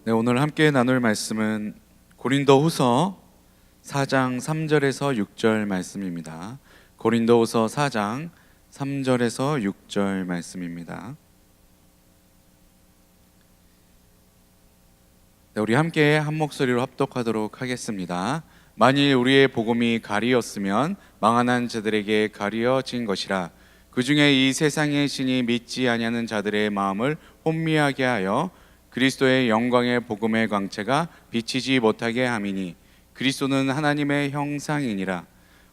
네, 오늘 함께 나눌 말씀은 고린도후서 4장 3절에서 6절 말씀입니다. 고린도후서 4장 3절에서 6절 말씀입니다. 네, 우리 함께 한 목소리로 합독하도록 하겠습니다. 만일 우리의 복음이 가리였으면 망하는 자들에게 가리어진 것이라. 그 중에 이 세상의 신이 믿지 아니하는 자들의 마음을 혼미하게 하여 그리스도의 영광의 복음의 광채가 비치지 못하게 함이니, 그리스도는 하나님의 형상이니라.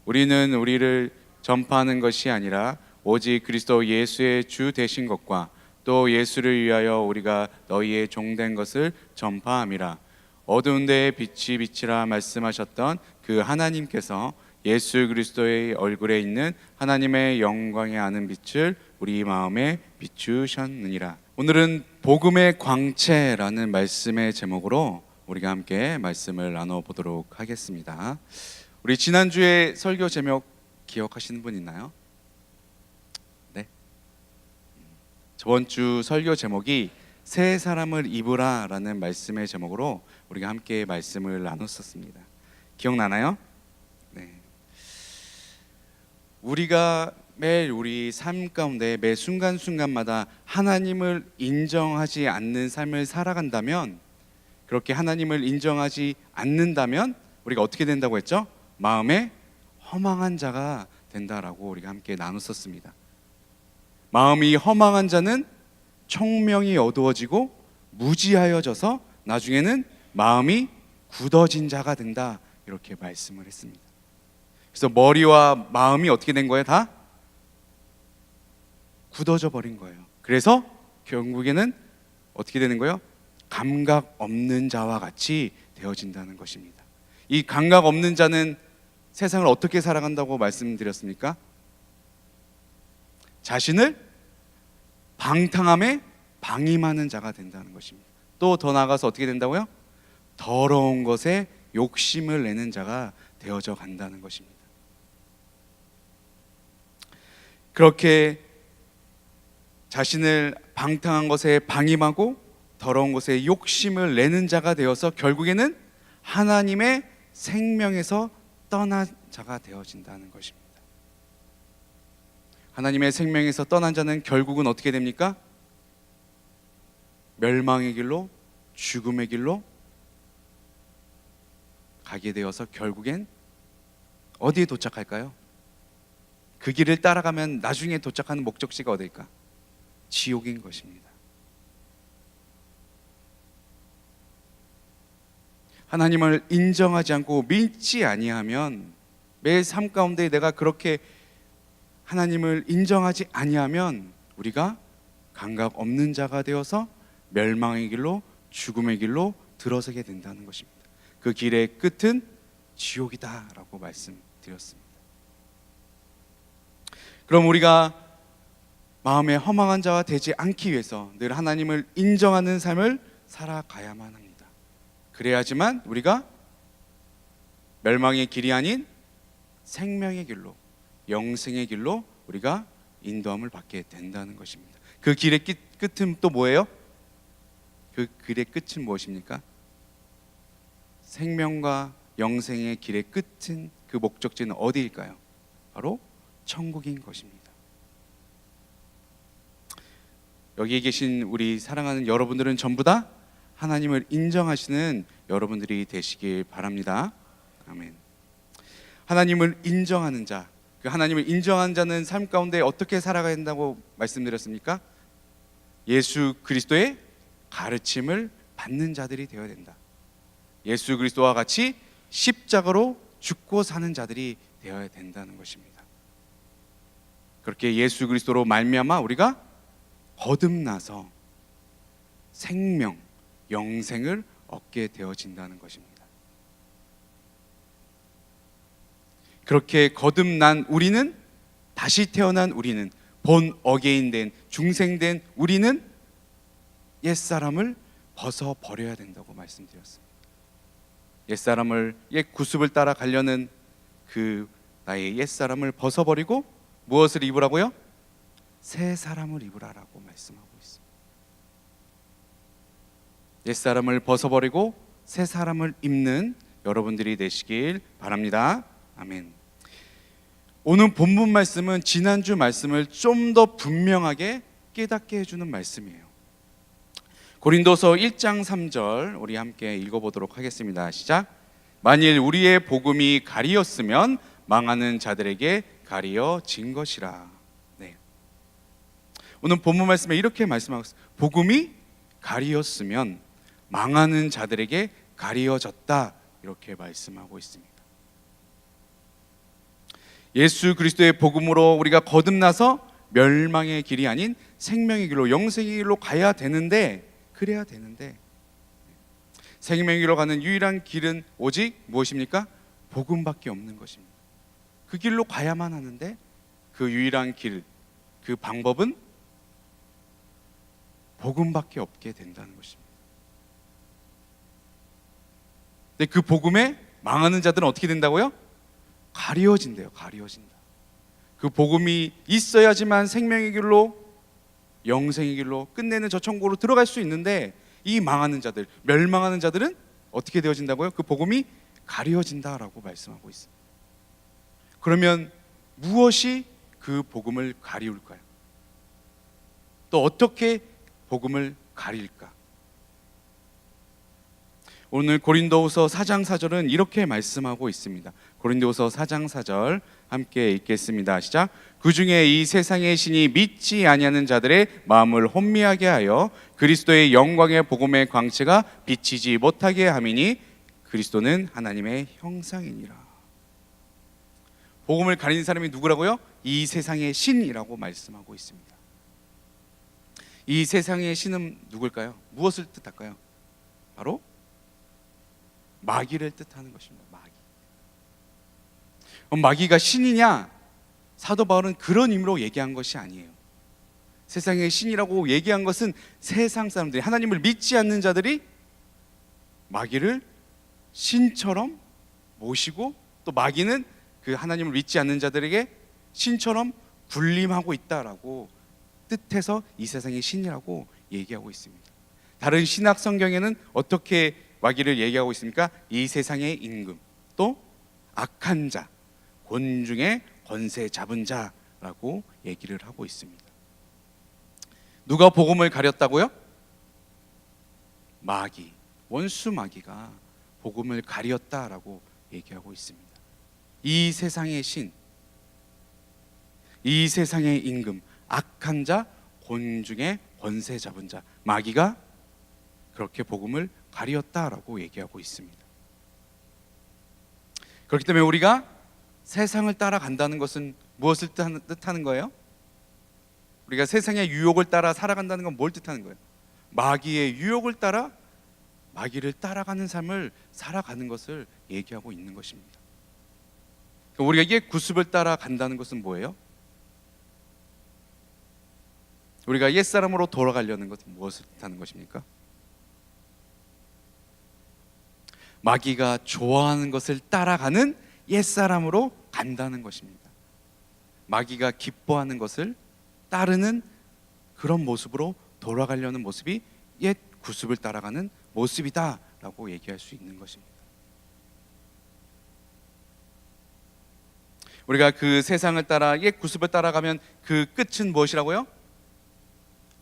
우리는 우리를 전파하는 것이 아니라 오직 그리스도 예수의 주 되신 것과 또 예수를 위하여 우리가 너희의 종된 것을 전파함이라. 어두운 데에 빛이 비치라 말씀하셨던 그 하나님께서 예수 그리스도의 얼굴에 있는 하나님의 영광에 아는 빛을 우리 마음에 비추셨느니라. 오늘은 복음의 광채라는 말씀의 제목으로 우리가 함께 말씀을 나눠보도록 하겠습니다. 우리 지난주에 설교 제목 기억하시는 분 있나요? 네. 저번 주 설교 제목이 새 사람을 입으라 라는 말씀의 제목으로 우리가 함께 말씀을 나눴었습니다. 기억나나요? 네. 우리가 매일 우리 삶 가운데 매 순간순간마다 하나님을 인정하지 않는 삶을 살아간다면, 그렇게 하나님을 인정하지 않는다면 우리가 어떻게 된다고 했죠? 마음에 허망한 자가 된다라고 우리가 함께 나눴었습니다. 마음이 허망한 자는 총명이 어두워지고 무지하여져서 나중에는 마음이 굳어진 자가 된다, 이렇게 말씀을 했습니다. 그래서 머리와 마음이 어떻게 된 거예요? 다 굳어져 버린 거예요. 그래서 결국에는 어떻게 되는 거예요? 감각 없는 자와 같이 되어진다는 것입니다. 이 감각 없는 자는 세상을 어떻게 살아간다고 말씀드렸습니까? 자신을 방탕함에 방임하는 자가 된다는 것입니다. 또 더 나아가서 어떻게 된다고요? 더러운 것에 욕심을 내는 자가 되어져 간다는 것입니다. 그렇게 자신을 방탕한 것에 방임하고 더러운 것에 욕심을 내는 자가 되어서 결국에는 하나님의 생명에서 떠난 자가 되어진다는 것입니다. 하나님의 생명에서 떠난 자는 결국은 어떻게 됩니까? 멸망의 길로, 죽음의 길로 가게 되어서 결국엔 어디에 도착할까요? 그 길을 따라가면 나중에 도착하는 목적지가 어딜까? 지옥인 것입니다. 하나님을 인정하지 않고 믿지 아니하면, 매 삶 가운데 내가 그렇게 하나님을 인정하지 아니하면 우리가 감각 없는 자가 되어서 멸망의 길로, 죽음의 길로 들어서게 된다는 것입니다. 그 길의 끝은 지옥이다라고 말씀드렸습니다. 그럼 우리가 마음에 허망한 자가 되지 않기 위해서 늘 하나님을 인정하는 삶을 살아가야만 합니다. 그래야지만 우리가 멸망의 길이 아닌 생명의 길로, 영생의 길로 우리가 인도함을 받게 된다는 것입니다. 그 길의 끝은 또 뭐예요? 그 길의 끝은 무엇입니까? 생명과 영생의 길의 끝은, 그 목적지는 어디일까요? 바로 천국인 것입니다. 여기에 계신 우리 사랑하는 여러분들은 전부 다 하나님을 인정하시는 여러분들이 되시길 바랍니다. 아멘. 하나님을 인정하는 자, 그 하나님을 인정하는 자는 삶 가운데 어떻게 살아가야 된다고 말씀드렸습니까? 예수 그리스도의 가르침을 받는 자들이 되어야 된다. 예수 그리스도와 같이 십자가로 죽고 사는 자들이 되어야 된다는 것입니다. 그렇게 예수 그리스도로 말미암아 우리가 거듭나서 생명, 영생을 얻게 되어진다는 것입니다. 그렇게 거듭난 우리는, 다시 태어난 우리는, 본 어게인된, 중생된 우리는 옛사람을 벗어버려야 된다고 말씀드렸습니다. 옛사람을, 옛 구습을 따라 가려는 그 나의 옛사람을 벗어버리고 무엇을 입으라고요? 새 사람을 입으라라고 말씀하고 있습니다. 옛사람을 벗어버리고 새 사람을 입는 여러분들이 되시길 바랍니다. 아멘. 오늘 본문 말씀은 지난주 말씀을 좀 더 분명하게 깨닫게 해주는 말씀이에요. 고린도서 1장 3절 우리 함께 읽어보도록 하겠습니다. 시작. 만일 우리의 복음이 가리였으면 망하는 자들에게 가리어진 것이라. 네. 오늘 본문 말씀에 이렇게 말씀하고 있어요. 복음이 가리었으면 망하는 자들에게 가리어졌다, 이렇게 말씀하고 있습니다. 예수 그리스도의 복음으로 우리가 거듭나서 멸망의 길이 아닌 생명의 길로, 영생의 길로 가야 되는데, 그래야 되는데, 생명의 길로 가는 유일한 길은 오직 무엇입니까? 복음밖에 없는 것입니다. 그 길로 가야만 하는데 그 유일한 길, 그 방법은 복음밖에 없게 된다는 것입니다. 근데 그 복음에 망하는 자들은 어떻게 된다고요? 가리워진대요. 가리워진다. 그 복음이 있어야지만 생명의 길로, 영생의 길로, 끝내는 저 천국으로 들어갈 수 있는데, 이 망하는 자들, 멸망하는 자들은 어떻게 되어진다고요? 그 복음이 가리워진다라고 말씀하고 있습니다. 그러면 무엇이 그 복음을 가리울까요? 또 어떻게 복음을 가릴까? 오늘 고린도후서 4장 4절은 이렇게 말씀하고 있습니다. 고린도후서 4장 4절 함께 읽겠습니다. 시작. 그 중에 이 세상의 신이 믿지 아니하는 자들의 마음을 혼미하게 하여 그리스도의 영광의 복음의 광채가 비치지 못하게 함이니 그리스도는 하나님의 형상이니라. 복음을 가리는 사람이 누구라고요? 이 세상의 신이라고 말씀하고 있습니다. 이 세상의 신은 누굴까요? 무엇을 뜻할까요? 바로 마귀를 뜻하는 것입니다. 마귀가 신이냐? 사도 바울은 그런 의미로 얘기한 것이 아니에요. 세상의 신이라고 얘기한 것은 세상 사람들이, 하나님을 믿지 않는 자들이 마귀를 신처럼 모시고, 또 마귀는 그 하나님을 믿지 않는 자들에게 신처럼 군림하고 있다라고 뜻해서 이 세상의 신이라고 얘기하고 있습니다. 다른 신학 성경에는 어떻게 마귀를 얘기하고 있습니까? 이 세상의 임금, 또 악한 자, 곤중의 권세 잡은 자라고 얘기를 하고 있습니다. 누가 복음을 가렸다고요? 마귀, 원수 마귀가 복음을 가렸다라고 얘기하고 있습니다. 이 세상의 신, 이 세상의 임금, 악한 자, 곤중의 권세 잡은 자, 마귀가 그렇게 복음을 가렸다라고 얘기하고 있습니다. 그렇기 때문에 우리가 세상을 따라간다는 것은 무엇을 뜻하는 거예요? 우리가 세상의 유혹을 따라 살아간다는 건 뭘 뜻하는 거예요? 마귀의 유혹을 따라, 마귀를 따라가는 삶을 살아가는 것을 얘기하고 있는 것입니다. 우리가 옛 구습을 따라간다는 것은 뭐예요? 우리가 옛사람으로 돌아가려는 것은 무엇을 뜻하는 것입니까? 마귀가 좋아하는 것을 따라가는 옛사람으로 간다는 것입니다. 마귀가 기뻐하는 것을 따르는 그런 모습으로 돌아가려는 모습이 옛 구습을 따라가는 모습이다라고 얘기할 수 있는 것입니다. 우리가 그 세상을 따라, 옛 구습을 따라가면 그 끝은 무엇이라고요?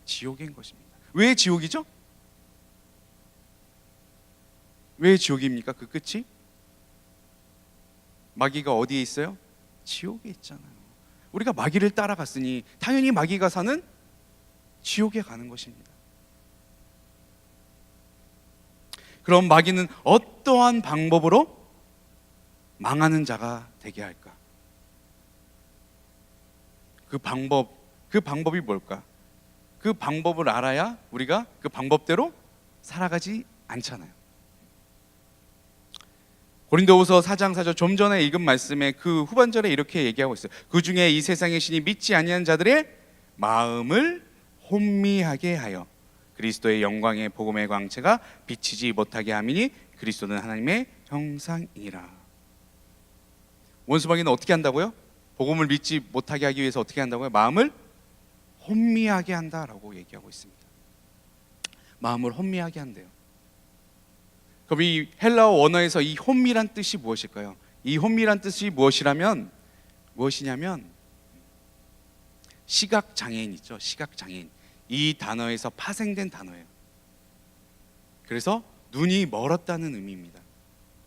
지옥인 것입니다. 왜 지옥이죠? 왜 지옥입니까? 그 끝이? 마귀가 어디에 있어요? 지옥에 있잖아요. 우리가 마귀를 따라갔으니 당연히 마귀가 사는 지옥에 가는 것입니다. 그럼 마귀는 어떠한 방법으로 망하는 자가 되게 할까? 그 방법이 뭘까? 그 방법을 알아야 우리가 그 방법대로 살아가지 않잖아요. 고린도후서 4장 4절 좀 전에 읽은 말씀에 그 후반절에 이렇게 얘기하고 있어요. 그 중에 이 세상의 신이 믿지 아니하는 자들의 마음을 혼미하게 하여 그리스도의 영광의 복음의 광채가 비치지 못하게 함이니 그리스도는 하나님의 형상이니라. 원수 마귀는 어떻게 한다고요? 복음을 믿지 못하게 하기 위해서 어떻게 한다고요? 마음을 혼미하게 한다라고 얘기하고 있습니다. 마음을 혼미하게 한대요. 그럼 이 헬라어 원어에서 이 혼미란 뜻이 무엇일까요? 이 혼미란 뜻이 무엇이냐면 시각 장애인 있죠. 시각 장애인. 이 단어에서 파생된 단어예요. 그래서 눈이 멀었다는 의미입니다.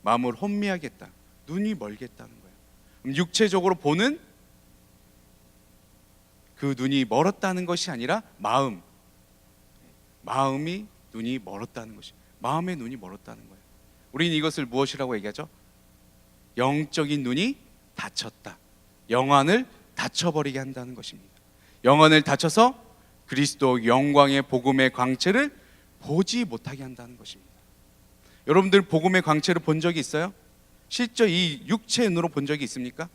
마음을 혼미하겠다. 눈이 멀겠다는 거예요. 그럼 육체적으로 보는 그 눈이 멀었다는 것이 아니라 마음이 눈이 멀었다는 것이, 마음의 눈이 멀었다는 거예요. 우리는 이것을 무엇이라고 얘기하죠? 영적인 눈이 닫혔다. 영안을 닫혀버리게 한다는 것입니다. 영안을 닫혀서 그리스도 영광의 복음의 광채를 보지 못하게 한다는 것입니다. 여러분들 복음의 광채를 본 적이 있어요? 실제 이 육체의 눈으로 본 적이 있습니까?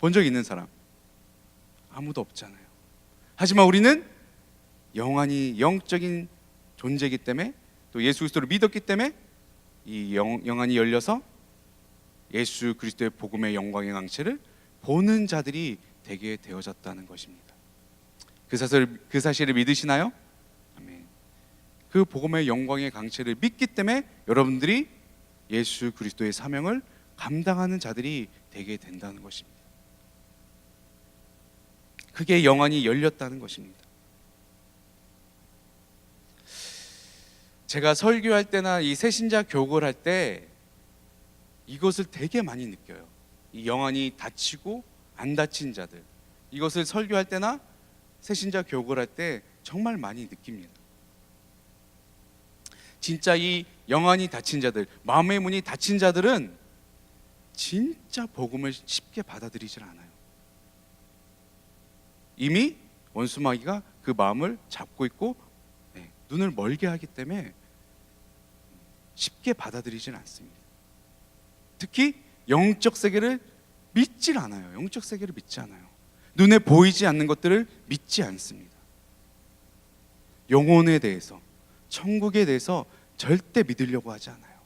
본 적 있는 사람? 아무도 없잖아요. 하지만 우리는 영안이 영적인 존재이기 때문에, 또 예수 그리스도를 믿었기 때문에 이 영안이 열려서 예수 그리스도의 복음의 영광의 광채를 보는 자들이 되게 되어졌다는 것입니다. 그 사실을 믿으시나요? 아멘. 그 복음의 영광의 광채를 믿기 때문에 여러분들이 예수 그리스도의 사명을 감당하는 자들이 되게 된다는 것입니다. 그게 영안이 열렸다는 것입니다. 제가 설교할 때나 이 새신자 교육을 할 때 이것을 되게 많이 느껴요. 이 영안이 닫히고 안 닫힌 자들, 이것을 설교할 때나 새신자 교육을 할 때 정말 많이 느낍니다. 진짜 이 영안이 닫힌 자들, 마음의 문이 닫힌 자들은 진짜 복음을 쉽게 받아들이질 않아요. 이미 원수마귀가 그 마음을 잡고 있고 눈을 멀게 하기 때문에 쉽게 받아들이진 않습니다. 특히 영적 세계를 믿질 않아요. 영적 세계를 믿지 않아요. 눈에 보이지 않는 것들을 믿지 않습니다. 영혼에 대해서, 천국에 대해서 절대 믿으려고 하지 않아요.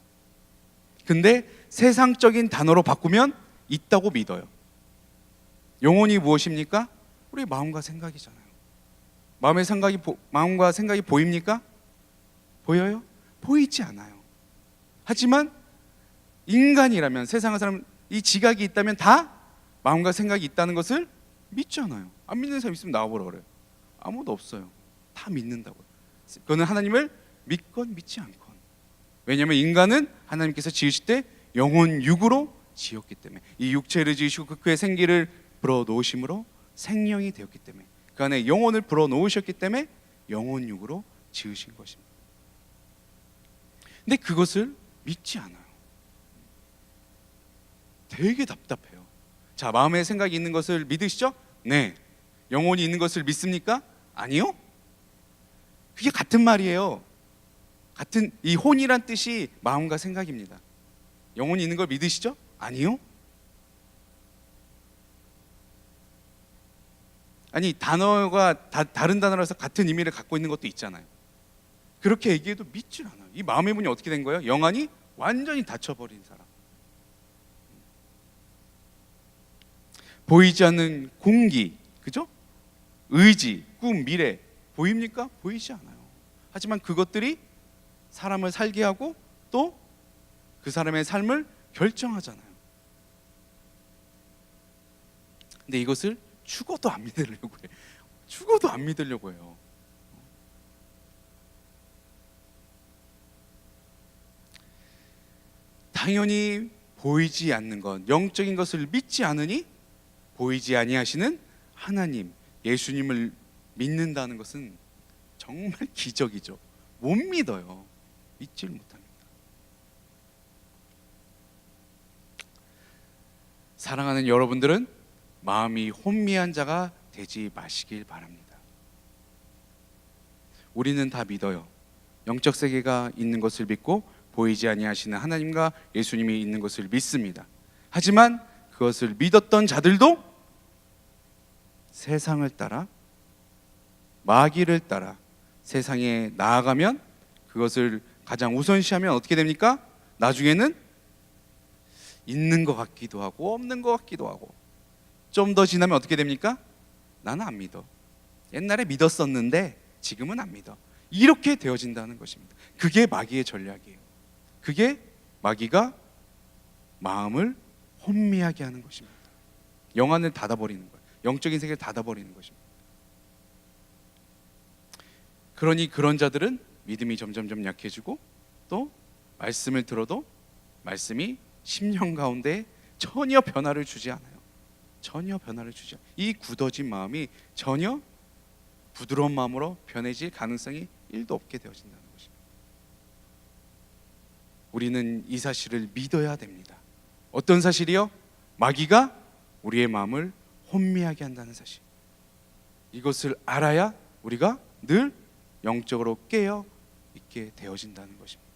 근데 세상적인 단어로 바꾸면 있다고 믿어요. 영혼이 무엇입니까? 우리 마음과 생각이잖아요. 마음과 생각이 보입니까? 보여요? 보이지 않아요. 하지만 인간이라면, 세상의 사람, 이 지각이 있다면 다 마음과 생각이 있다는 것을 믿잖아요. 안 믿는 사람 있으면 나와보라 그래요. 아무도 없어요. 다 믿는다고요. 그거는 하나님을 믿건 믿지 않건. 왜냐하면 인간은 하나님께서 지으실 때 영혼 육으로 지었기 때문에, 이 육체를 지으시고 그의 생기를 불어넣으심으로 생명이 되었기 때문에, 그 안에 영혼을 불어넣으셨기 때문에 영혼 육으로 지으신 것입니다. 근데 그것을 믿지 않아요. 되게 답답해요. 자, 마음에 생각이 있는 것을 믿으시죠? 네. 영혼이 있는 것을 믿습니까? 아니요. 그게 같은 말이에요. 같은, 이 혼이란 뜻이 마음과 생각입니다. 영혼이 있는 걸 믿으시죠? 아니요. 아니, 단어가 다른 단어라서 같은 의미를 갖고 있는 것도 있잖아요. 그렇게 얘기해도 믿질 않아요. 이 마음의 문이 어떻게 된 거예요? 영안이 완전히 닫혀버린 사람. 보이지 않는 공기, 그죠? 의지, 꿈, 미래 보입니까? 보이지 않아요. 하지만 그것들이 사람을 살게 하고 또 그 사람의 삶을 결정하잖아요. 근데 이것을 죽어도 안 믿으려고 해요. 죽어도 안 믿으려고 해요. 당연히 보이지 않는 것, 영적인 것을 믿지 않으니 보이지 아니하시는 하나님, 예수님을 믿는다는 것은 정말 기적이죠. 못 믿어요. 믿지를 못합니다. 사랑하는 여러분들은 마음이 혼미한 자가 되지 마시길 바랍니다. 우리는 다 믿어요. 영적 세계가 있는 것을 믿고 보이지 아니하시는 하나님과 예수님이 있는 것을 믿습니다. 하지만 그것을 믿었던 자들도 세상을 따라, 마귀를 따라 세상에 나아가면, 그것을 가장 우선시하면 어떻게 됩니까? 나중에는 있는 것 같기도 하고 없는 것 같기도 하고, 좀 더 지나면 어떻게 됩니까? 나는 안 믿어. 옛날에 믿었었는데 지금은 안 믿어. 이렇게 되어진다는 것입니다. 그게 마귀의 전략이에요. 그게 마귀가 마음을 혼미하게 하는 것입니다. 영안을 닫아버리는 거예요. 영적인 세계를 닫아버리는 것입니다. 그러니 그런 자들은 믿음이 점점점 약해지고 또 말씀을 들어도 말씀이 심령 가운데 전혀 변화를 주지 않아요. 전혀 변화를 주지 않아요. 이 굳어진 마음이 전혀 부드러운 마음으로 변해질 가능성이 1도 없게 되어진다는 것입니다. 우리는 이 사실을 믿어야 됩니다. 어떤 사실이요? 마귀가 우리의 마음을 혼미하게 한다는 사실. 이것을 알아야 우리가 늘 영적으로 깨어 있게 되어진다는 것입니다.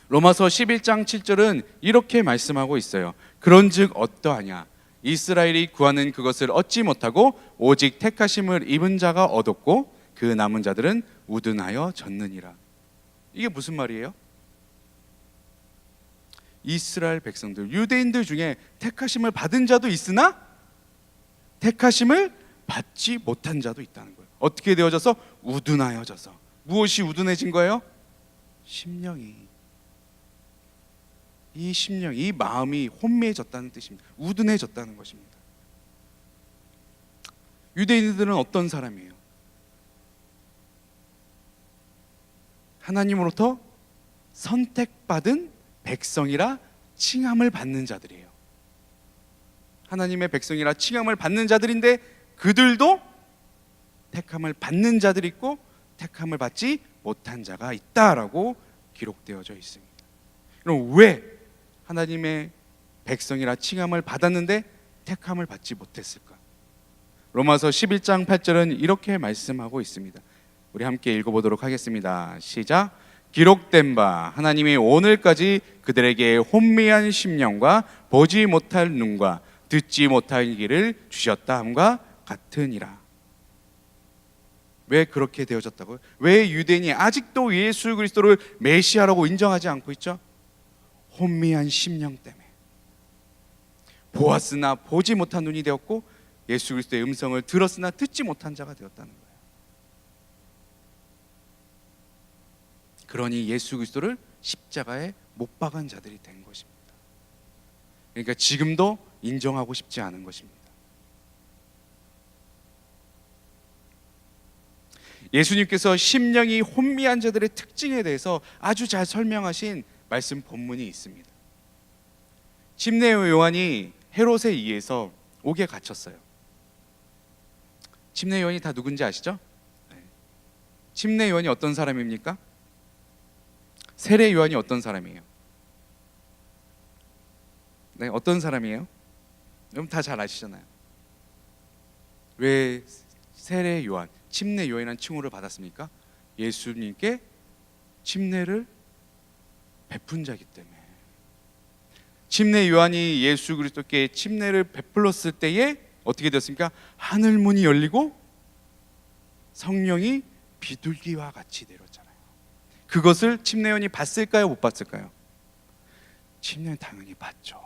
로마서 11장 7절은 이렇게 말씀하고 있어요. 그런즉 어떠하냐? 이스라엘이 구하는 그것을 얻지 못하고 오직 택하심을 입은 자가 얻었고 그 남은 자들은 우둔하여 졌느니라. 이게 무슨 말이에요? 이스라엘 백성들, 유대인들 중에 택하심을 받은 자도 있으나 택하심을 받지 못한 자도 있다는 거예요. 어떻게 되어져서? 우둔하여져서. 무엇이 우둔해진 거예요? 심령이. 이 심령, 이 마음이 혼미해졌다는 뜻입니다. 우둔해졌다는 것입니다. 유대인들은 어떤 사람이에요? 하나님으로부터 선택받은 백성이라 칭함을 받는 자들이에요. 하나님의 백성이라 칭함을 받는 자들인데 그들도 택함을 받는 자들이 있고 택함을 받지 못한 자가 있다라고 기록되어져 있습니다. 그럼 왜 하나님의 백성이라 칭함을 받았는데 택함을 받지 못했을까? 로마서 11장 8절은 이렇게 말씀하고 있습니다. 우리 함께 읽어보도록 하겠습니다. 시작. 기록된 바 하나님이 오늘까지 그들에게 혼미한 심령과 보지 못할 눈과 듣지 못할 귀를 주셨다 함과 같으니라. 왜 그렇게 되어졌다고요? 왜 유대인이 아직도 예수 그리스도를 메시아라고 인정하지 않고 있죠? 혼미한 심령 때문에. 보았으나 보지 못한 눈이 되었고 예수 그리스도의 음성을 들었으나 듣지 못한 자가 되었다는 거예요. 그러니 예수 그리스도를 십자가에 못 박은 자들이 된 것입니다. 그러니까 지금도 인정하고 싶지 않은 것입니다. 예수님께서 심령이 혼미한 자들의 특징에 대해서 아주 잘 설명하신 말씀 본문이 있습니다. 침례 요한이 헤롯에 의해서 옥에 갇혔어요. 침례 요한이 다 누군지 아시죠? 침례 요한이 어떤 사람입니까? 세례 요한이 어떤 사람이에요? 네, 어떤 사람이에요? 여러분 다 잘 아시잖아요. 왜 세례 요한, 침례 요한이라는 칭호를 받았습니까? 예수님께 침례를 베푼 자이기 때문에. 침례 요한이 예수 그리스도께 침례를 베풀었을 때에 어떻게 되었습니까? 하늘 문이 열리고 성령이 비둘기와 같이 내렸잖아요. 그것을 침례 요한이 봤을까요? 못 봤을까요? 침례 요한이 당연히 봤죠.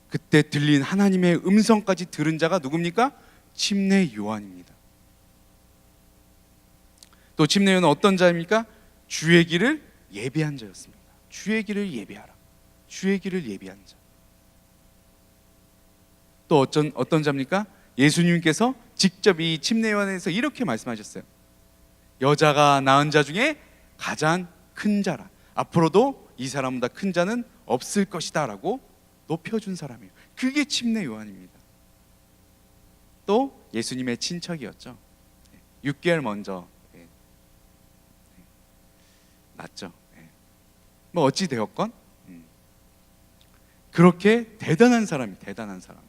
그때 들린 하나님의 음성까지 들은 자가 누굽니까? 침례 요한입니다. 또 침례 요한은 어떤 자입니까? 주의 길을 예비한 자였습니다. 주의 길을 예비하라. 주의 길을 예비한 자. 또 어떤 자입니까? 예수님께서 직접 이 침례 요한에서 이렇게 말씀하셨어요. 여자가 낳은 자 중에 가장 큰 자라. 앞으로도 이 사람보다 큰 자는 없을 것이다 라고 높여준 사람이에요. 그게 침례 요한입니다. 또 예수님의 친척이었죠. 6개월 먼저 낳죠. 뭐 어찌 되었건 그렇게 대단한 사람이 대단한 사람.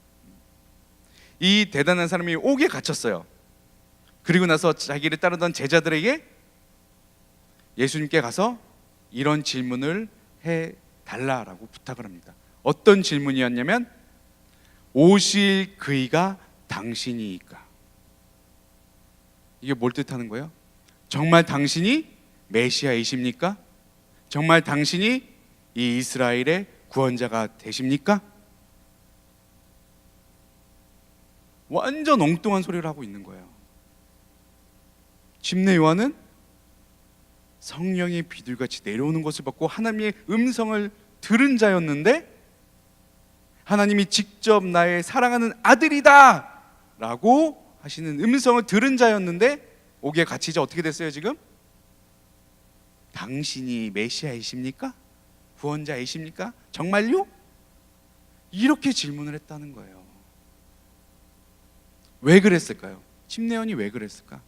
이 대단한 사람이 옥에 갇혔어요. 그리고 나서 자기를 따르던 제자들에게 예수님께 가서 이런 질문을 해 달라라고 부탁을 합니다. 어떤 질문이었냐면 오실 그이가 당신이니까. 이게 뭘 뜻하는 거예요? 정말 당신이 메시아이십니까? 정말 당신이 이 이스라엘의 구원자가 되십니까? 완전 엉뚱한 소리를 하고 있는 거예요. 침례 요한은 성령이 비둘같이 내려오는 것을 받고 하나님의 음성을 들은 자였는데, 하나님이 직접 나의 사랑하는 아들이다 라고 하시는 음성을 들은 자였는데, 옥에 갇히자 어떻게 됐어요? 지금 당신이 메시아이십니까? 구원자이십니까? 정말요? 이렇게 질문을 했다는 거예요. 왜 그랬을까요? 심레온이 왜 그랬을까?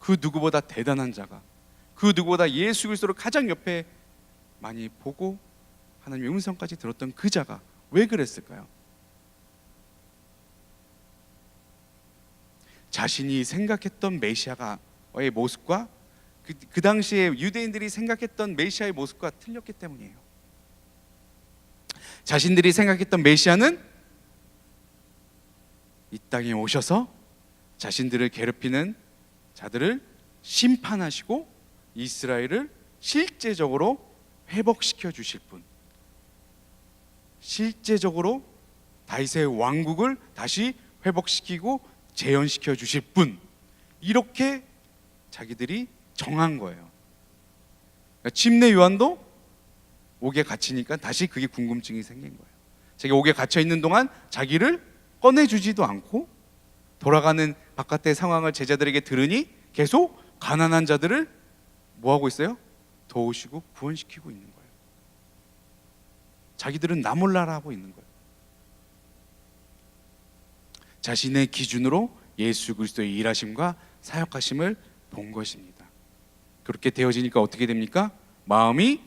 그 누구보다 대단한 자가, 그 누구보다 예수 그리스도를 가장 옆에 많이 보고 하나님의 음성까지 들었던 그 자가 왜 그랬을까요? 자신이 생각했던 메시아의 모습과 그 당시에 유대인들이 생각했던 메시아의 모습과 틀렸기 때문이에요. 자신들이 생각했던 메시아는 이 땅에 오셔서 자신들을 괴롭히는 자들을 심판하시고 이스라엘을 실제적으로 회복시켜 주실 분, 실제적으로 다윗의 왕국을 다시 회복시키고 재현시켜 주실 분, 이렇게 자기들이 정한 거예요. 그러니까 침례 요한도 옥에 갇히니까 다시 그게 궁금증이 생긴 거예요. 자기가 옥에 갇혀 있는 동안 자기를 꺼내주지도 않고 돌아가는 바깥의 상황을 제자들에게 들으니 계속 가난한 자들을 뭐하고 있어요? 도우시고 구원시키고 있는 거예요. 자기들은 나 몰라라 하고 있는 거예요. 자신의 기준으로 예수 그리스도의 일하심과 사역하심을 본 것입니다. 그렇게 되어지니까 어떻게 됩니까? 마음이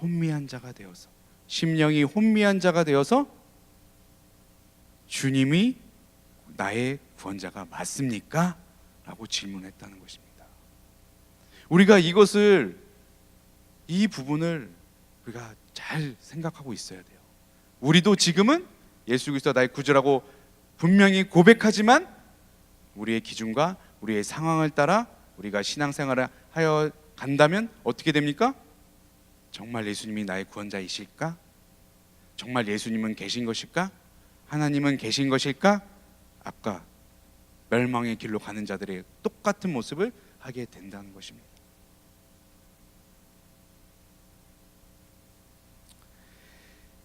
혼미한 자가 되어서, 심령이 혼미한 자가 되어서 주님이 나의 구원자가 맞습니까? 라고 질문했다는 것입니다. 우리가 이 부분을 우리가 잘 생각하고 있어야 돼요. 우리도 지금은 예수 그리스도가 나의 구주라고 분명히 고백하지만 우리의 기준과 우리의 상황을 따라 우리가 신앙생활을 하여 간다면 어떻게 됩니까? 정말 예수님이 나의 구원자이실까? 정말 예수님은 계신 것일까? 하나님은 계신 것일까? 아까 멸망의 길로 가는 자들의 똑같은 모습을 하게 된다는 것입니다.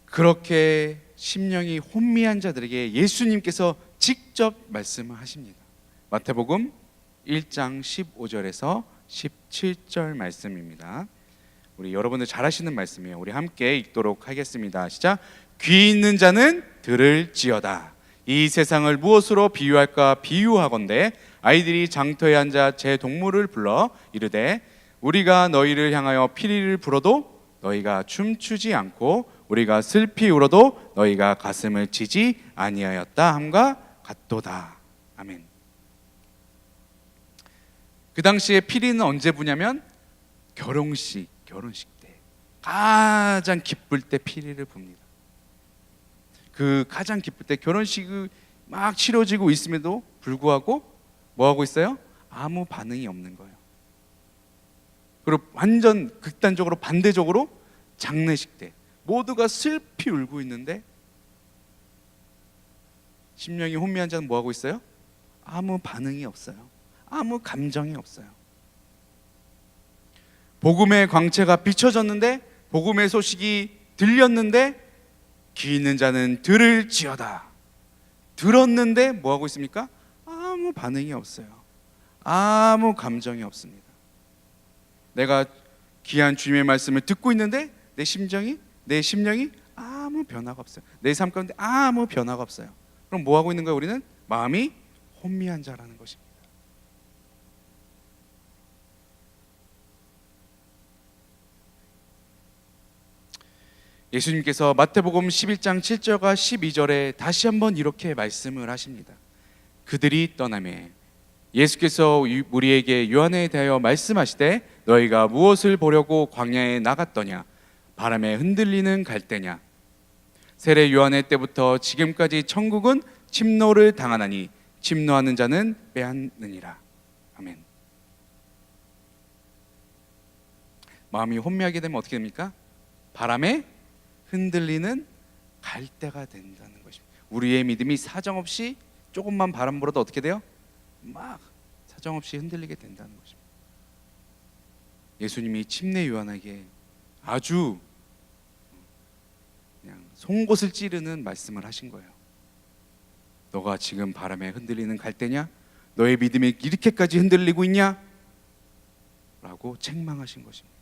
그렇게 심령이 혼미한 자들에게 예수님께서 직접 말씀을 하십니다. 마태복음 1장 15절에서 17절 말씀입니다. 우리 여러분들 잘 아시는 말씀이에요. 우리 함께 읽도록 하겠습니다. 시작. 귀 있는 자는 들을지어다. 이 세상을 무엇으로 비유할까? 비유하건대 아이들이 장터에 앉아 제 동물을 불러 이르되 우리가 너희를 향하여 피리를 불어도 너희가 춤추지 않고 우리가 슬피 울어도 너희가 가슴을 치지 아니하였다 함과 같도다. 아멘. 그 당시에 피리는 언제 부냐면 결혼식 때 가장 기쁠 때 피리를 붑니다. 그 가장 기쁠 때 결혼식이 막 치러지고 있음에도 불구하고 뭐 하고 있어요? 아무 반응이 없는 거예요. 그리고 완전 극단적으로 반대적으로 장례식 때 모두가 슬피 울고 있는데 심령이 혼미한 자는 뭐 하고 있어요? 아무 반응이 없어요. 아무 감정이 없어요. 복음의 광채가 비춰졌는데, 복음의 소식이 들렸는데 귀 있는 자는 들을지어다. 들었는데 뭐 하고 있습니까? 아무 반응이 없어요. 아무 감정이 없습니다. 내가 귀한 주님의 말씀을 듣고 있는데 내 심령이 아무 변화가 없어요. 내 삶 가운데 아무 변화가 없어요. 그럼 뭐 하고 있는 거예요? 우리는 마음이 혼미한 자라는 것입니다. 예수님께서 마태복음 11장 7절과 12절에 다시 한번 이렇게 말씀을 하십니다. 그들이 떠나매 예수께서 우리에게 요한에 대하여 말씀하시되 너희가 무엇을 보려고 광야에 나갔더냐? 바람에 흔들리는 갈대냐? 세례 요한의 때부터 지금까지 천국은 침노를 당하나니 침노하는 자는 빼앗느니라. 아멘. 마음이 혼미하게 되면 어떻게 됩니까? 바람에 흔들리는 갈대가 된다는 것입니다. 우리의 믿음이 사정없이 조금만 바람 불어도 어떻게 돼요? 막 사정없이 흔들리게 된다는 것입니다. 예수님이 침례 요한에게 아주 그냥 송곳을 찌르는 말씀을 하신 거예요. 너가 지금 바람에 흔들리는 갈대냐? 너의 믿음이 이렇게까지 흔들리고 있냐? 라고 책망하신 것입니다.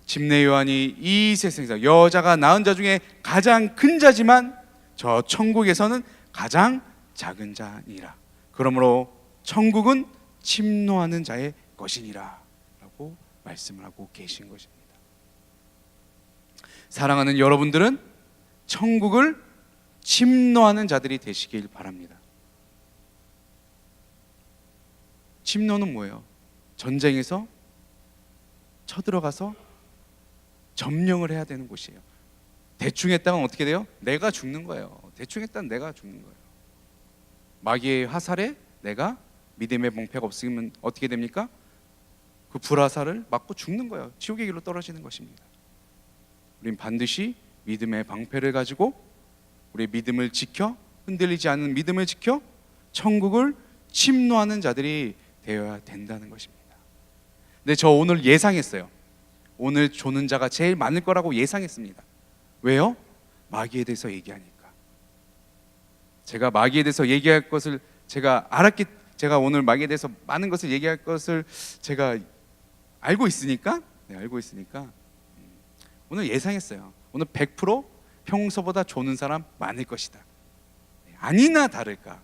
침례 요한이 이 세상에서 여자가 낳은 자 중에 가장 큰 자지만 저 천국에서는 가장 작은 자니라. 그러므로 천국은 침노하는 자의 것이니라 라고 말씀을 하고 계신 것입니다. 사랑하는 여러분들은 천국을 침노하는 자들이 되시길 바랍니다. 침노는 뭐예요? 전쟁에서 쳐들어가서 점령을 해야 되는 곳이에요. 대충 했다면 어떻게 돼요? 내가 죽는 거예요. 대충 했다면 내가 죽는 거예요. 마귀의 화살에 내가 믿음의 방패가 없으면 어떻게 됩니까? 그 불화살을 맞고 죽는 거예요. 지옥의 길로 떨어지는 것입니다. 우린 반드시 믿음의 방패를 가지고 우리의 믿음을 지켜, 흔들리지 않는 믿음을 지켜 천국을 침노하는 자들이 되어야 된다는 것입니다. 근데 저 오늘 예상했어요. 오늘 조는 자가 제일 많을 거라고 예상했습니다. 왜요? 마귀에 대해서 얘기하니까. 제가 마귀에 대해서 얘기할 것을 제가 오늘 마귀에 대해서 많은 것을 얘기할 것을 제가 알고 있으니까 오늘 예상했어요. 오늘 100% 평소보다 조는 사람 많을 것이다. 아니나 다를까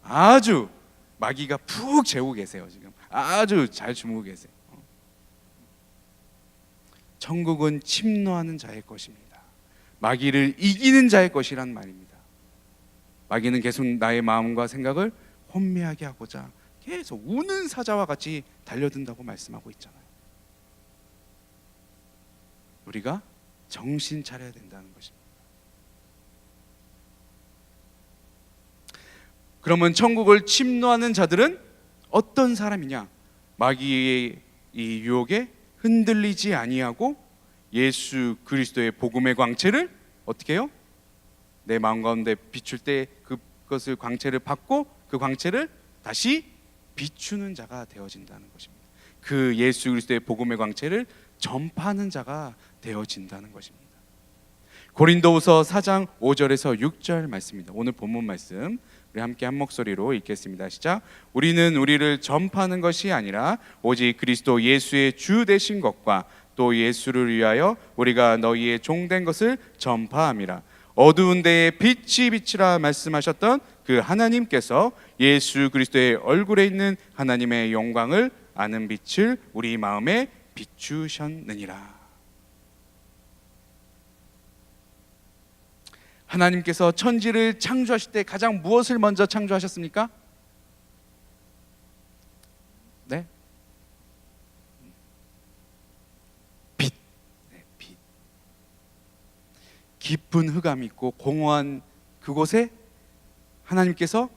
아주 마귀가 푹 재우고 계세요. 지금 아주 잘 주무고 계세요. 천국은 침노하는 자의 것입니다. 마귀를 이기는 자의 것이란 말입니다. 마귀는 계속 나의 마음과 생각을 혼미하게 하고자 계속 우는 사자와 같이 달려든다고 말씀하고 있잖아요. 우리가 정신 차려야 된다는 것입니다. 그러면 천국을 침노하는 자들은 어떤 사람이냐? 마귀의 이 유혹에 흔들리지 아니하고 예수 그리스도의 복음의 광채를 어떻게 해요? 내 마음 가운데 비출 때 그것을 광채를 받고 그 광채를 다시 비추는 자가 되어진다는 것입니다. 그 예수 그리스도의 복음의 광채를 전파하는 자가 되어진다는 것입니다. 고린도후서 4장 5절에서 6절 말씀입니다. 오늘 본문 말씀 우리 함께 한 목소리로 읽겠습니다. 시작. 우리는 우리를 전파하는 것이 아니라 오직 그리스도 예수의 주 되신 것과 또 예수를 위하여 우리가 너희의 종된 것을 전파함이라. 어두운 데에 빛이 비치라 말씀하셨던 그 하나님께서 예수 그리스도의 얼굴에 있는 하나님의 영광을 아는 빛을 우리 마음에 비추셨느니라. 하나님께서 천지를 창조하실 때 가장 무엇을 먼저 창조하셨습니까? 네? 빛. 네, 빛. 깊은 흑암이 있고 공허한 그곳에 하나님께서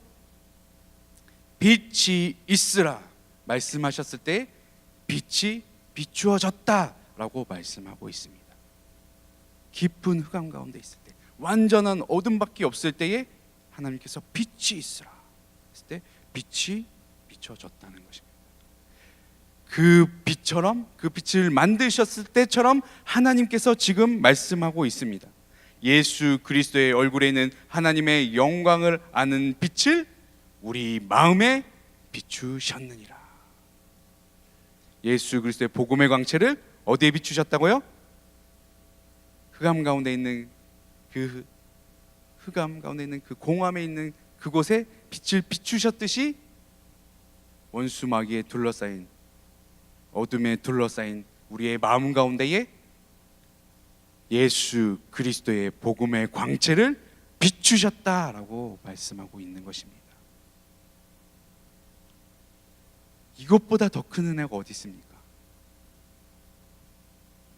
빛이 있으라 말씀하셨을 때 빛이 비추어졌다라고 말씀하고 있습니다. 깊은 흑암 가운데 있을 때, 완전한 어둠밖에 없을 때에 하나님께서 빛이 있으라 했을 때 빛이 비춰졌다는 것입니다. 그 빛처럼, 그 빛을 만드셨을 때처럼 하나님께서 지금 말씀하고 있습니다. 예수 그리스도의 얼굴에 있는 하나님의 영광을 아는 빛을 우리 마음에 비추셨느니라. 예수 그리스도의 복음의 광채를 어디에 비추셨다고요? 흑암 가운데 있는 그 흑암 가운데 있는 그 공함에 있는 그곳에 빛을 비추셨듯이 원수 마귀에 둘러싸인, 어둠에 둘러싸인 우리의 마음 가운데에 예수 그리스도의 복음의 광채를 비추셨다라고 말씀하고 있는 것입니다. 이것보다 더 큰 은혜가 어디 있습니까?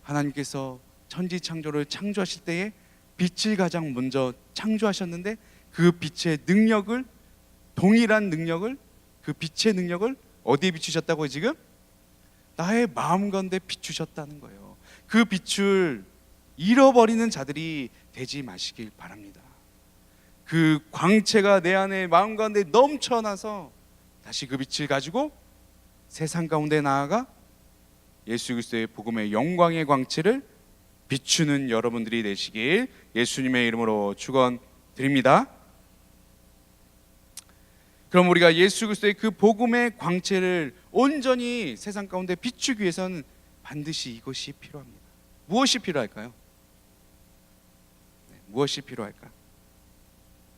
하나님께서 천지 창조를 창조하실 때에 빛을 가장 먼저 창조하셨는데 그 빛의 능력을, 동일한 능력을, 그 빛의 능력을 어디에 비추셨다고요? 지금 나의 마음 가운데 비추셨다는 거예요. 그 빛을 잃어버리는 자들이 되지 마시길 바랍니다. 그 광채가 내 안에 마음 가운데 넘쳐나서 다시 그 빛을 가지고 세상 가운데 나아가 예수 그리스도의 복음의 영광의 광채를 비추는 여러분들이 되시길 예수님의 이름으로 축원드립니다. 그럼 우리가 예수 그리스도의 그 복음의 광채를 온전히 세상 가운데 비추기 위해서는 반드시 이것이 필요합니다. 무엇이 필요할까요? 무엇이 필요할까?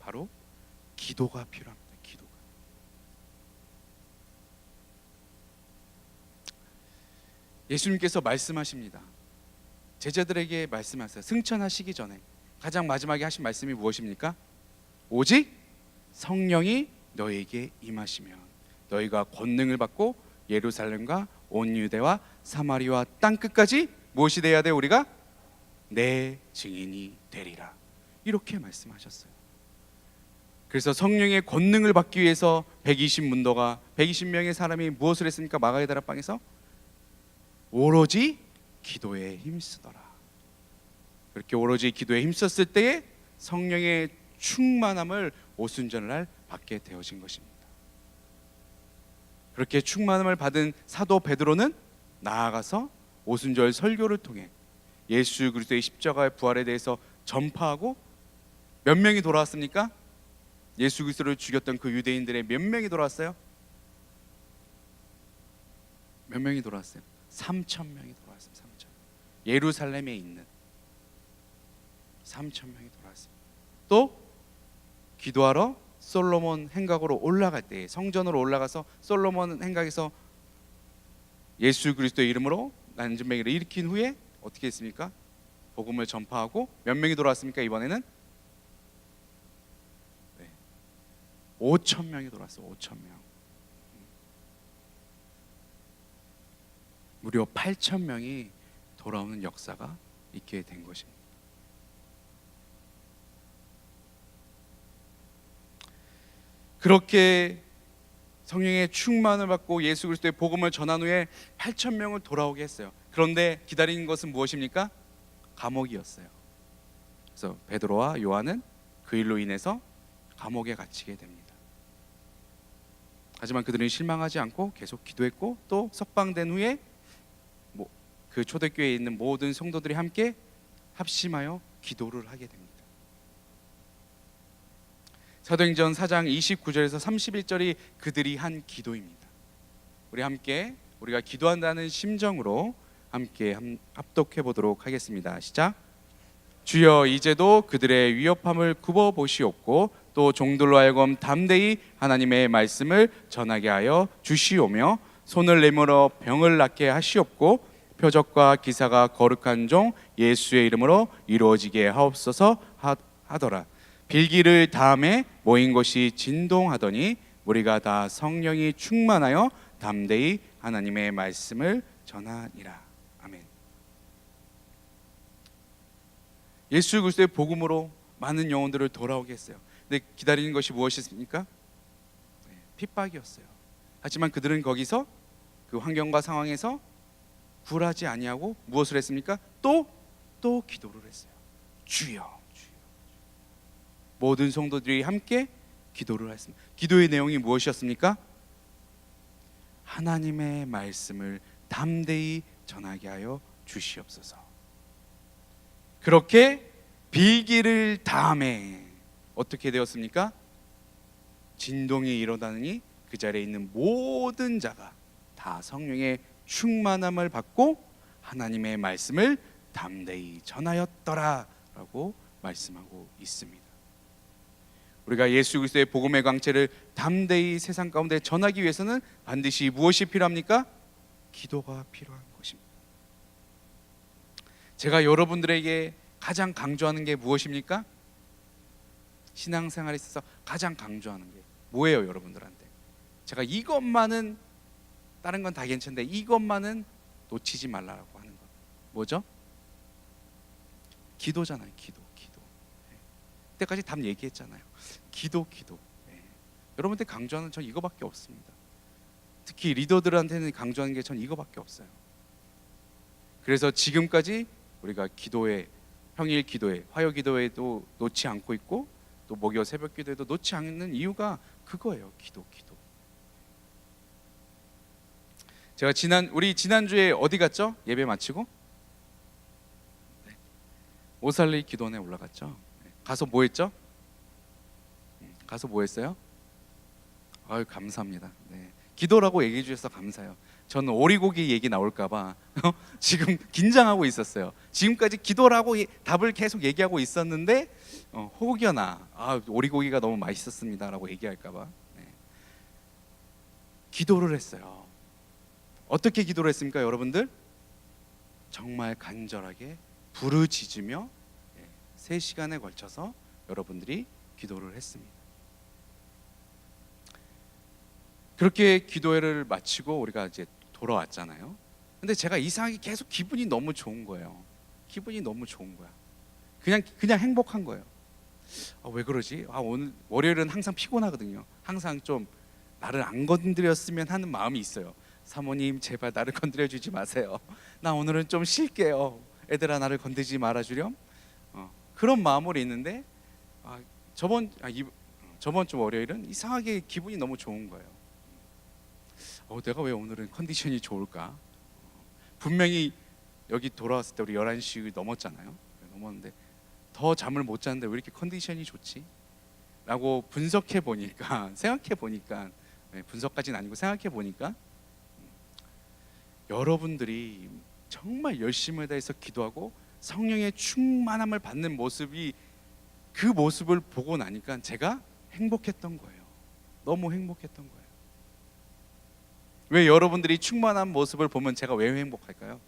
바로 기도가 필요합니다. 기도가. 예수님께서 말씀하십니다. 제자들에게 말씀하세요. 승천하시기 전에 가장 마지막에 하신 말씀이 무엇입니까? 오직 성령이 너에게 임하시면 너희가 권능을 받고 예루살렘과 온 유대와 사마리아 땅 끝까지 무엇이 돼야 돼? 우리가 내 증인이 되리라. 이렇게 말씀하셨어요. 그래서 성령의 권능을 받기 위해서 120문도가 120명의 사람이 무엇을 했습니까? 마가다라 방에서 오로지 기도에 힘쓰더라. 그렇게 오로지 기도에 힘썼을 때에 성령의 충만함을 오순절날 받게 되어진 것입니다. 그렇게 충만함을 받은 사도 베드로는 나아가서 오순절 설교를 통해 예수 그리스도의 십자가의 부활에 대해서 전파하고 몇 명이 돌아왔습니까? 예수 그리스도를 죽였던 그 유대인들의 몇 명이 돌아왔어요? 몇 명이 돌아왔어요? 3,000명이 돌아왔습니다. 3,000. 예루살렘에 있는 3,000명이 돌아왔습니다. 또 기도하러 솔로몬 행각으로 올라갈 때 성전으로 올라가서 솔로몬 행각에서 예수 그리스도의 이름으로 난전병이를 일으킨 후에 어떻게 했습니까? 복음을 전파하고 몇 명이 돌아왔습니까? 이번에는 5,000명이 돌아왔어요. 5,000명. 무려 8,000명이 돌아오는 역사가 있게 된 것입니다. 그렇게 성령의 충만을 받고 예수 그리스도의 복음을 전한 후에 8,000명을 돌아오게 했어요. 그런데 기다리는 것은 무엇입니까? 감옥이었어요. 그래서 베드로와 요한은 그 일로 인해서 감옥에 갇히게 됩니다. 하지만 그들은 실망하지 않고 계속 기도했고 또 석방된 후에 그 초대교회에 있는 모든 성도들이 함께 합심하여 기도를 하게 됩니다. 사도행전 4장 29절에서 31절이 그들이 한 기도입니다. 우리 함께 우리가 기도한다는 심정으로 함께 합독해 보도록 하겠습니다. 시작. 주여 이제도 그들의 위협함을 굽어 보시옵고 또 종들로 하여금 담대히 하나님의 말씀을 전하게 하여 주시오며 손을 내밀어 병을 낫게 하시옵고 표적과 기사가 거룩한 종 예수의 이름으로 이루어지게 하옵소서 하더라. 빌기를 다음에 모인 곳이 진동하더니 우리가 다 성령이 충만하여 담대히 하나님의 말씀을 전하니라. 아멘. 예수 그리스도의 복음으로 많은 영혼들을 돌아오게 했어요. 근데 기다리는 것이 무엇이었습니까? 핍박이었어요. 하지만 그들은 거기서 그 환경과 상황에서 굴하지 아니하고 무엇을 했습니까? 또 기도를 했어요. 주여. 모든 성도들이 함께 기도를 했습니다. 기도의 내용이 무엇이었습니까? 하나님의 말씀을 담대히 전하게 하여 주시옵소서. 그렇게 빌기를 다음에 어떻게 되었습니까? 진동이 일어나니 그 자리에 있는 모든 자가 다 성령의 충만함을 받고 하나님의 말씀을 담대히 전하였더라 라고 말씀하고 있습니다. 우리가 예수 그리스도의 복음의 광채를 담대히 세상 가운데 전하기 위해서는 반드시 무엇이 필요합니까? 기도가 필요한 것입니다. 제가 여러분들에게 가장 강조하는 게 무엇입니까? 신앙생활에 있어서 가장 강조하는 게 뭐예요, 여러분들한테? 제가 이것만은, 다른 건 다 괜찮은데 이것만은 놓치지 말라고 하는 것 뭐죠? 기도잖아요. 기도. 그때까지 답 얘기했잖아요. 기도. 여러분한테 강조하는 전 이거밖에 없습니다. 특히 리더들한테는 강조하는 게 전 이거밖에 없어요. 그래서 지금까지 우리가 기도회, 평일 기도회, 화요 기도회도 놓지 않고 있고 또 목요 새벽 기도회도 놓지 않는 이유가 그거예요. 기도. 제가 지난주에 어디 갔죠? 예배 마치고 오살리 기도원에 올라갔죠. 가서 뭐 했죠? 가서 뭐 했어요? 아유, 감사합니다. 네. 기도라고 얘기해 주셔서 감사해요. 저는 오리고기 얘기 나올까봐 지금 긴장하고 있었어요. 지금까지 기도라고 답을 계속 얘기하고 있었는데 혹여나 오리고기가 너무 맛있었습니다라고 얘기할까봐 기도를 했어요. 어떻게 기도를 했습니까, 여러분들? 정말 간절하게 부르짖으며 3시간에 걸쳐서 여러분들이 기도를 했습니다. 그렇게 기도회를 마치고 우리가 이제 돌아왔잖아요. 근데 제가 이상하게 계속 기분이 너무 좋은 거예요. 기분이 너무 좋은 거야. 그냥 행복한 거예요. 왜 그러지? 오늘 월요일은 항상 피곤하거든요. 항상 좀 나를 안 건드렸으면 하는 마음이 있어요. 사모님 제발 나를 건드려 주지 마세요. 나 오늘은 좀 쉴게요. 애들아 나를 건드리지 말아주렴. 그런 마음으로 있는데 저번 주 월요일은 이상하게 기분이 너무 좋은 거예요. 내가 왜 오늘은 컨디션이 좋을까? 분명히 여기 돌아왔을 때 우리 11시 넘었잖아요. 넘었는데 더 잠을 못 잤는데 왜 이렇게 컨디션이 좋지? 라고 분석해 보니까 생각해 보니까 분석까지는 아니고 생각해 보니까 여러분들이 정말 열심을 다해서 기도하고 성령의 충만함을 받는 모습이 그 모습을 보고 나니까 제가 행복했던 거예요. 너무 행복했던 거예요. 왜 여러분들이 충만한 모습을 보면 제가 왜 행복할까요?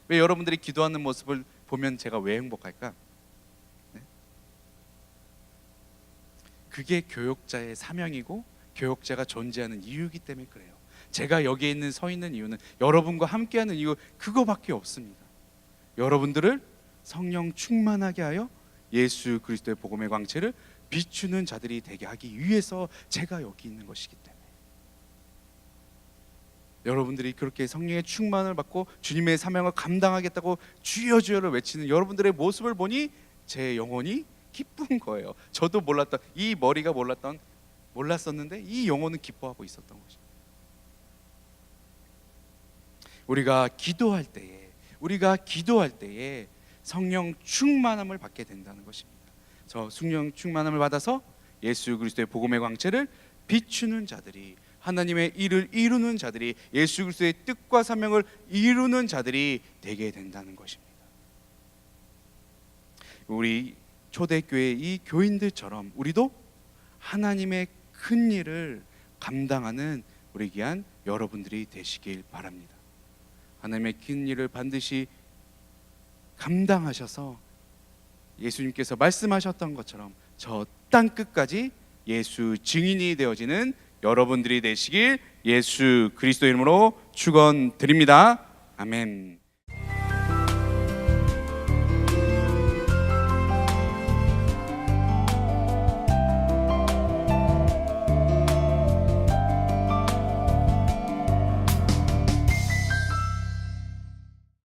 왜 여러분들이 기도하는 모습을 보면 제가 왜 행복할까? 네? 그게 교역자의 사명이고 교역자가 존재하는 이유이기 때문에 그래요. 제가 여기에 서 있는 이유는 여러분과 함께하는 이유 그거밖에 없습니다. 여러분들을 성령 충만하게 하여 예수 그리스도의 복음의 광채를 비추는 자들이 되게 하기 위해서 제가 여기 있는 것이기 때문에 여러분들이 그렇게 성령의 충만을 받고 주님의 사명을 감당하겠다고 주여 주여를 외치는 여러분들의 모습을 보니 제 영혼이 기쁜 거예요. 저도 몰랐던 이 머리가 몰랐었는데 이 영혼은 기뻐하고 있었던 것입니다. 우리가 기도할 때에 성령 충만함을 받게 된다는 것입니다. 저 성령 충만함을 받아서 예수 그리스도의 복음의 광채를 비추는 자들이 하나님의 일을 이루는 자들이 예수 그리스도의 뜻과 사명을 이루는 자들이 되게 된다는 것입니다. 우리 초대교회 이 교인들처럼 우리도 하나님의 큰 일을 감당하는 우리 귀한 여러분들이 되시길 바랍니다. 하나님의 큰 일을 반드시 감당하셔서 예수님께서 말씀하셨던 것처럼 저 땅 끝까지 예수 증인이 되어지는 여러분들이 되시길 예수 그리스도 이름으로 축원드립니다. 아멘.